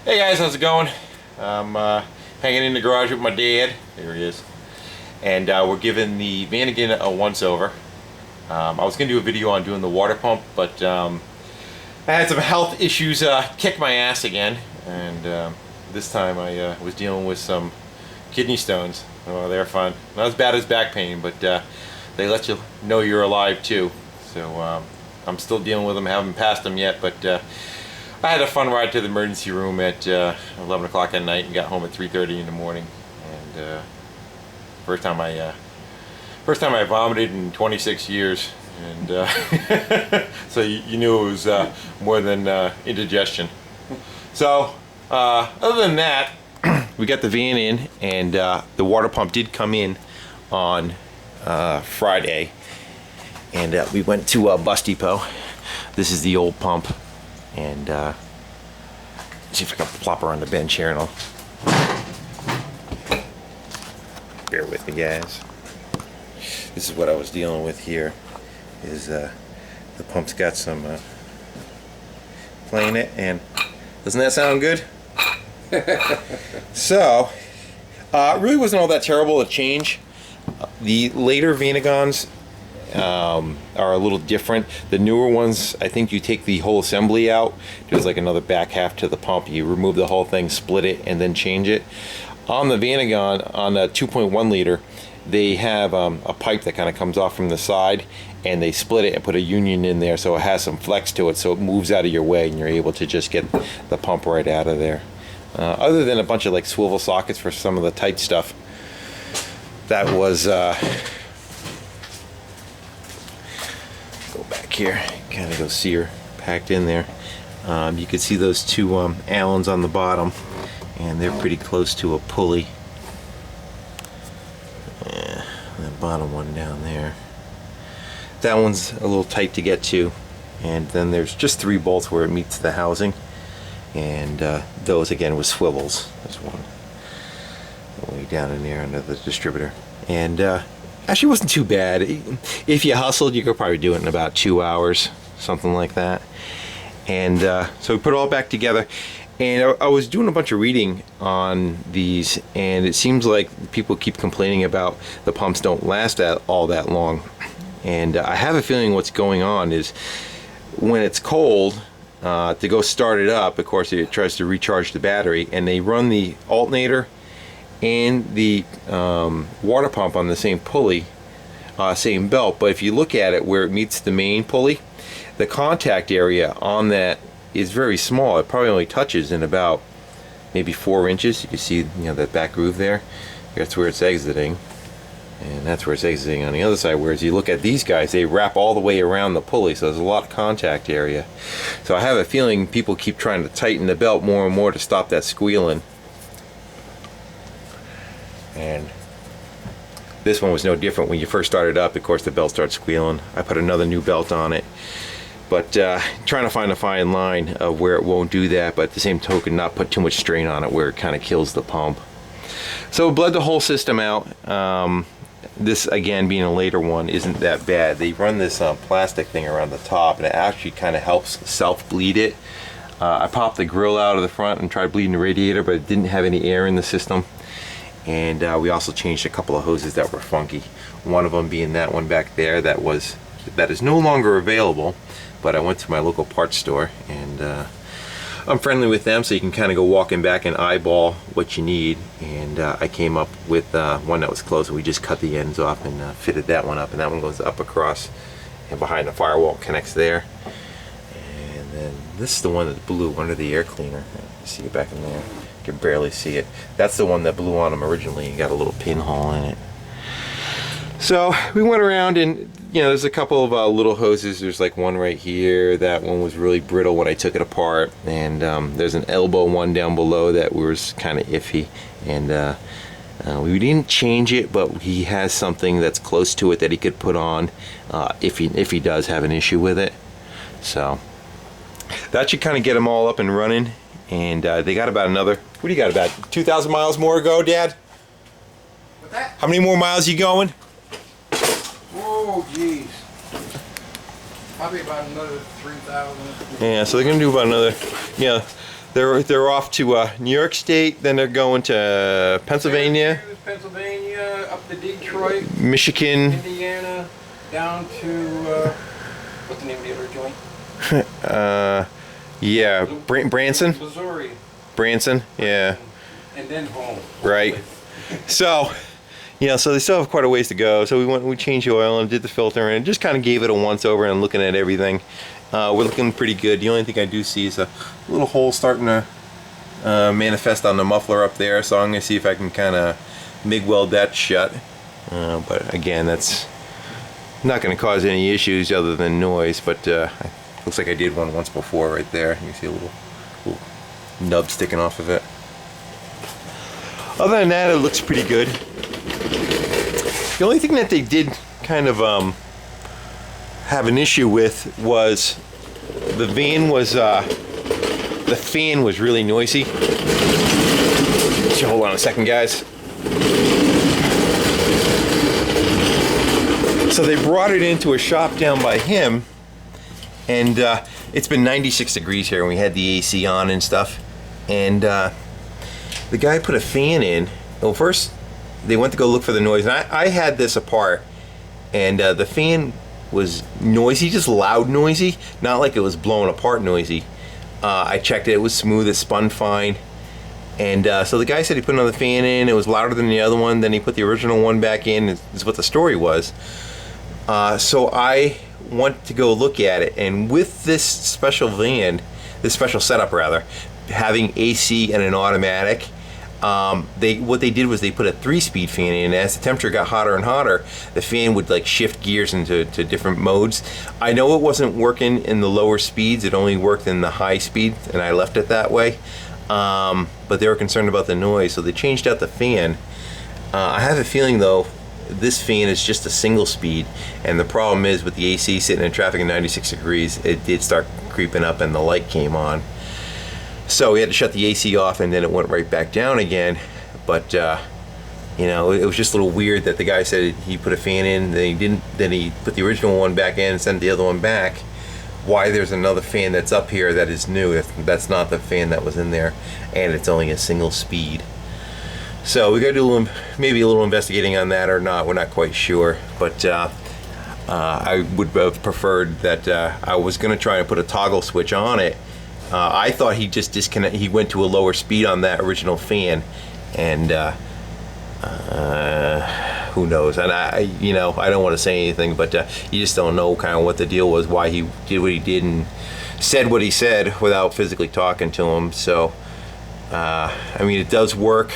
Hey guys, how's it going? I'm hanging in the garage with my dad. There he is. And we're giving the Vanagon a once-over. I was going to do a video on doing the water pump, but I had some health issues kick my ass again. And this time I was dealing with some kidney stones. Oh, they're fun. Not as bad as back pain, but they let you know you're alive too. So I'm still dealing with them. I haven't passed them yet, but I had a fun ride to the emergency room at 11 o'clock at night and got home at 3:30 in the morning. And first time I vomited in 26 years. And so you knew it was more than indigestion. So other than that, we got the van in, and the water pump did come in on Friday. And we went to Bus Depot. This is the old pump. And see if I can plop her on the bench here, and I'll bear with me, guys. This is what I was dealing with here. Is the pump's got some playing it, and doesn't that sound good? So it really wasn't all that terrible to change. The later Vanagons are a little different. The newer ones, I think you take the whole assembly out. There's like another back half to the pump. You remove the whole thing, split it, and then change it. On the Vanagon, on a 2.1 liter, they have a pipe that kind of comes off from the side, and they split it and put a union in there so it has some flex to it, so it moves out of your way and you're able to just get the pump right out of there. Other than a bunch of like swivel sockets for some of the tight stuff, that was here, kind of go see her packed in there. You can see those two Allens on the bottom, and they're pretty close to a pulley. Yeah, that bottom one down there, that one's a little tight to get to, and then there's just 3 bolts where it meets the housing, and those again with swivels. There's one way down in there under the distributor, and actually wasn't too bad. If you hustled, you could probably do it in about 2 hours, something like that. And so we put it all back together, and I was doing a bunch of reading on these, and it seems like people keep complaining about the pumps don't last all that long. And I have a feeling what's going on is when it's cold, to go start it up, of course it tries to recharge the battery, and they run the alternator and the water pump on the same pulley, same belt. But if you look at it where it meets the main pulley, the contact area on that is very small. It probably only touches in about maybe 4 inches. You can see, that back groove there. That's where it's exiting, and that's where it's exiting on the other side. Whereas you look at these guys, they wrap all the way around the pulley, so there's a lot of contact area. So I have a feeling people keep trying to tighten the belt more and more to stop that squealing. And this one was no different. When you first started up, of course the belt starts squealing. I put another new belt on it, but trying to find a fine line of where it won't do that, but at the same token not put too much strain on it where it kind of kills the pump. So bled the whole system out. This, again, being a later one, isn't that bad. They run this plastic thing around the top, and it actually kind of helps self-bleed it. I popped the grill out of the front and tried bleeding the radiator, but it didn't have any air in the system. And we also changed a couple of hoses that were funky. One of them being that one back there that is no longer available. But I went to my local parts store, and I'm friendly with them, so you can kind of go walking back and eyeball what you need. And I came up with one that was close, and we just cut the ends off and fitted that one up. And that one goes up across and behind the firewall, connects there. And then this is the one that blew under the air cleaner. You see it back in there. You can barely see it. That's the one that blew on them originally and got a little pinhole in it. So we went around, and there's a couple of little hoses. There's like one right here. That one was really brittle when I took it apart, and there's an elbow one down below that was kind of iffy, and we didn't change it, but he has something that's close to it that he could put on if he does have an issue with it. So that should kind of get them all up and running. And they got about another, what do you got, about 2,000 miles more to go, Dad? What's that? How many more miles you going? Oh, geez. Probably about another 3,000. Yeah, so they're going to do about another, They're off to New York State, then they're going to Pennsylvania, Pennsylvania, up to Detroit, Michigan, Indiana, down to what's the name of the other joint? yeah, Branson, Missouri, Branson, yeah, and then home. right. So, so they still have quite a ways to go. So we changed the oil and did the filter and just kind of gave it a once over and looking at everything. We're looking pretty good. The only thing I do see is a little hole starting to manifest on the muffler up there. So I'm going to see if I can kind of MIG weld that shut. But again, that's not going to cause any issues other than noise. But looks like I did one once before right there. You can see a little nub sticking off of it. Other than that, it looks pretty good. The only thing that they did kind of have an issue with was the fan was really noisy. So hold on a second, guys. So they brought it into a shop down by him, and it's been 96 degrees here, and we had the AC on and stuff, and the guy put a fan in. Well, first they went to go look for the noise, and I had this apart, and the fan was noisy, just loud noisy, not like it was blowing apart noisy. I checked it, it was smooth, it spun fine, and so the guy said he put another fan in, it was louder than the other one, then he put the original one back in, is what the story was. So I went to go look at it, and with this special setup rather, having AC and an automatic, what they did was they put a 3-speed fan in, and as the temperature got hotter and hotter, the fan would like shift gears into different modes. I know it wasn't working in the lower speeds, it only worked in the high speed, and I left it that way. But they were concerned about the noise, so they changed out the fan. I have a feeling though, this fan is just a single speed, and the problem is with the AC sitting in traffic at 96 degrees, it did start creeping up and the light came on. So we had to shut the AC off, and then it went right back down again. But it was just a little weird that the guy said he put a fan in, then he didn't. Then he put the original one back in and sent the other one back. Why there's another fan that's up here that is new? That's not the fan that was in there, and it's only a single speed. So we got to do maybe a little investigating on that or not. We're not quite sure, but I would have preferred that I was going to try and put a toggle switch on it. I thought he just he went to a lower speed on that original fan, and who knows? And I don't want to say anything, but you just don't know kind of what the deal was, why he did what he did and said what he said without physically talking to him. So I mean, it does work.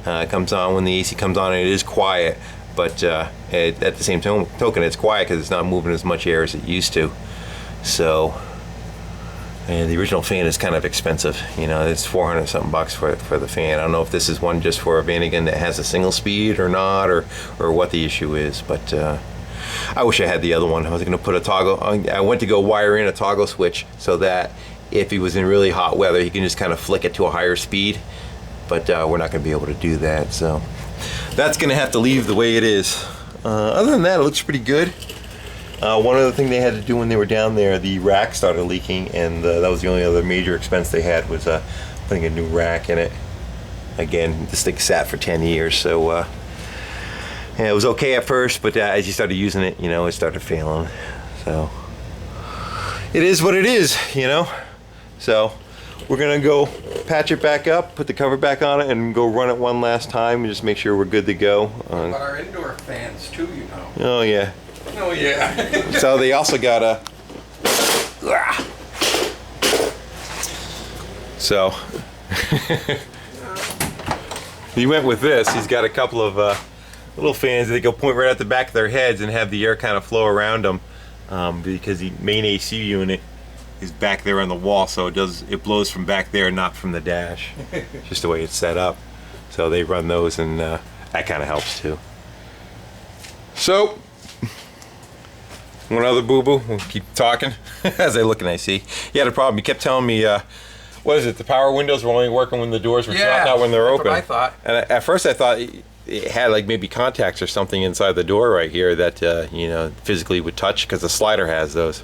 It comes on when the AC comes on, and it is quiet, but at the same token, it's quiet because it's not moving as much air as it used to. So. And the original fan is kind of expensive, it's 400 something bucks for the fan. I don't know if this is one just for a Vanagon that has a single speed or not, or what the issue is, but I wish I had the other one. I was going to put a toggle, I went to go wire in a toggle switch so that if he was in really hot weather, he can just kind of flick it to a higher speed, but we're not going to be able to do that, so that's going to have to leave the way it is. Other than that, it looks pretty good. One other thing they had to do when they were down there, the rack started leaking, and that was the only other major expense they had, was putting a new rack in it. Again, this thing sat for 10 years, so it was okay at first, but as you started using it, it started failing. So it is what it is, So we're gonna go patch it back up, put the cover back on it, and go run it one last time and just make sure we're good to go. But our indoor fans too, Oh yeah. Oh yeah. So they also got a. So he went with this. He's got a couple of little fans that go point right at the back of their heads and have the air kind of flow around them, because the main AC unit is back there on the wall, so it blows from back there, not from the dash. Just the way it's set up. So they run those, and that kind of helps too. So. One other boo-boo, we'll keep talking as I look and I see. He had a problem. He kept telling me, what is it, the power windows were only working when the doors were shut, not when they're open. That's what I thought. And at first I thought it had like maybe contacts or something inside the door right here that you know, physically would touch, because the slider has those.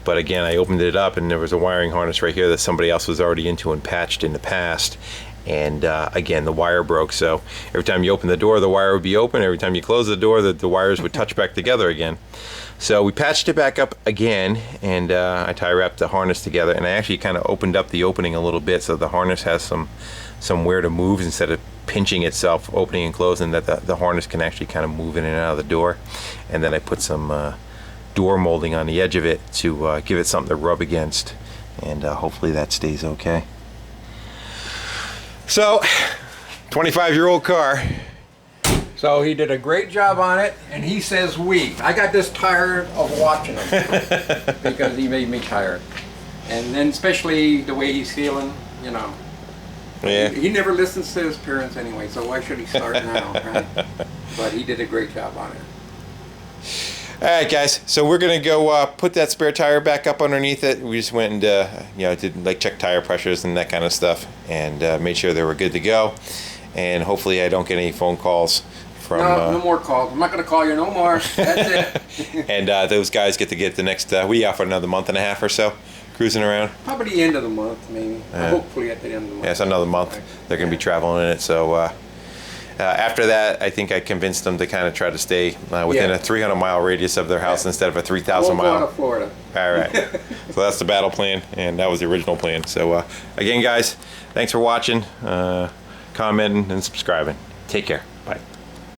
But again, I opened it up and there was a wiring harness right here that somebody else was already into and patched in the past. And again, the wire broke, so every time you open the door, the wire would be open. Every time you close the door, the wires would touch back together again. So we patched it back up again, and I tie wrapped the harness together, and I actually kind of opened up the opening a little bit so the harness has somewhere to move instead of pinching itself, opening and closing, that the harness can actually kind of move in and out of the door. And then I put some door molding on the edge of it to give it something to rub against, and hopefully that stays okay. So, 25-year-old car. So he did a great job on it, and he says we. I got this tired of watching him because he made me tired. And then especially the way he's feeling, you know. Yeah. He never listens to his parents anyway, so why should he start now, right? But he did a great job on it. Alright guys, so we're gonna go put that spare tire back up underneath it. We just went and you know, did like check tire pressures and that kind of stuff, and made sure they were good to go. And hopefully I don't get any phone calls from no more calls. I'm not gonna call you no more. That's it. and those guys get the next we out for another month and a half or so, cruising around. Probably the end of the month, maybe. Hopefully at the end of the month. Yeah, it's another month. They're gonna be traveling in it, so after that, I think I convinced them to kind of try to stay within a 300-mile radius of their house instead of a 3,000 mile. We'll go to Florida. All right. So that's the battle plan, and that was the original plan. So again, guys, thanks for watching, commenting, and subscribing. Take care.